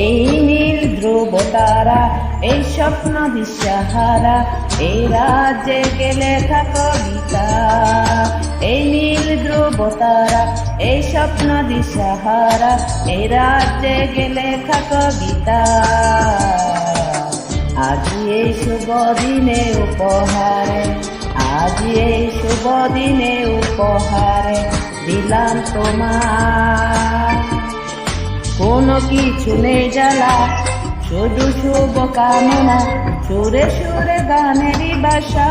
এই নীল ধ্রুব তারা, এই স্বপ্ন দিশাহারা, এই রাজ্যে গেলে কবিতা। এই নীল ধ্রুব তারা, এই স্বপ্ন দিশাহারা, এই রাজ্যে গেলে কবিতা। আজি এই শুভ দিনে উপহারে, আজি এই শুভ দিনে উপহারে দিলাম তোমার। কোনো কিছু নেই জ্বালা, শুধু শুভ কামনা, সুরে সুরে গানেরই বাসা।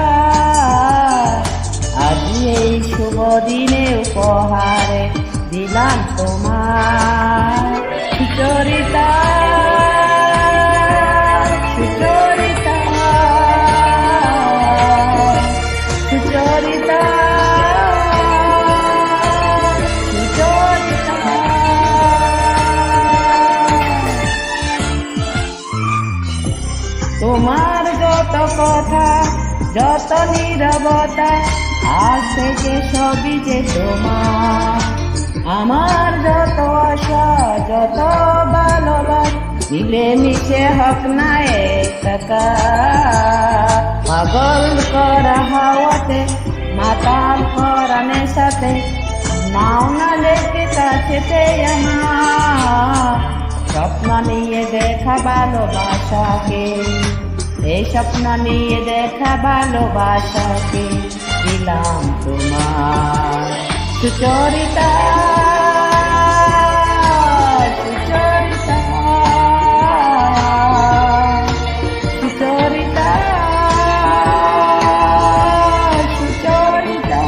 আজি এই শুভ দিনে উপহারে দিলাম তোমার। সুচরিতা, সুচরিতা, সুচরিতা, তোমার যত কথা, যত নীরবতা, আজ থেকে সবই যে তোমার। আমার যত আশা, যত ভালোবাসা, মিলেমিশে হক না একা। পাগল করা হাওয়াতে, মাতাল করা নেশাতে, নাও না লেগে কাছেতে আমার। স্বপ্ন নিয়ে দেখা ভালোবাসাকে, এই স্বপ্ন নিয়ে দেখা ভালোবাসাকে দিলাম তোমার। সুচরিতা, সুচরিতা, সুচরিতা, সুচরিতা।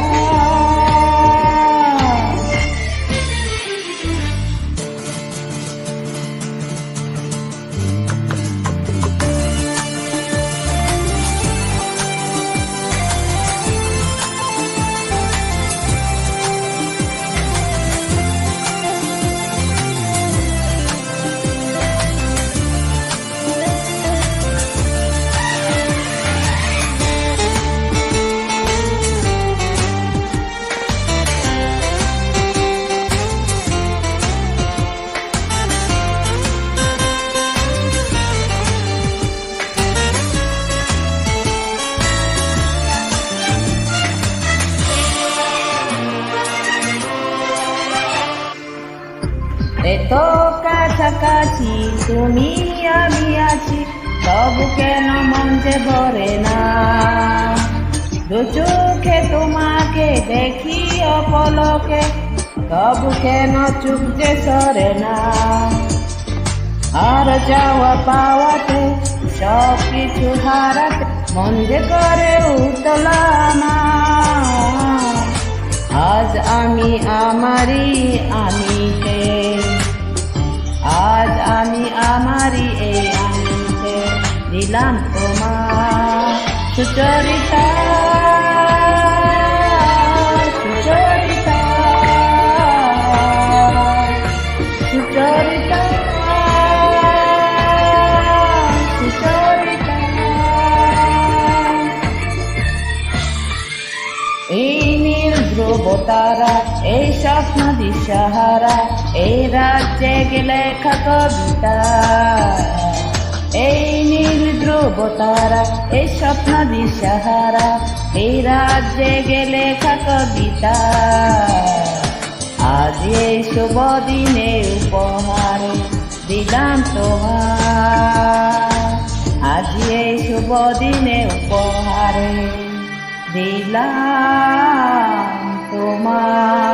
এত কাছাকাছি তুমি আমি আছি, তবু কেন মন যে ভরে না। দু চোখে তোমাকে দেখি অপলকে, তবু কেন চুপ যে সরে না। আর যাওয়া পাওয়াতে, সব কিছু হারাতে, মন যে করে উতলা না। আজ আমি আমারই আমিতে, আজ আমি আমারই এই আমিতে দিলাম তোমার। সুচরিতা, সুচরিতা, সুচরিতা, সুচরিতা। এই নীল ধ্রুব তারা, এই স্বপ্ন দিশাহারা, এই রাজ্যে গেলে কবিতা। এই নীল ধ্রুব তারা, এই স্বপ্ন দিশাহারা, এই রাজ্যে গেলে কবিতা। আজ এই শুভ দিনে উপহারে দিলাম তোমার। আজ এই শুভ দিনে উপহারে দিলাম তোমার।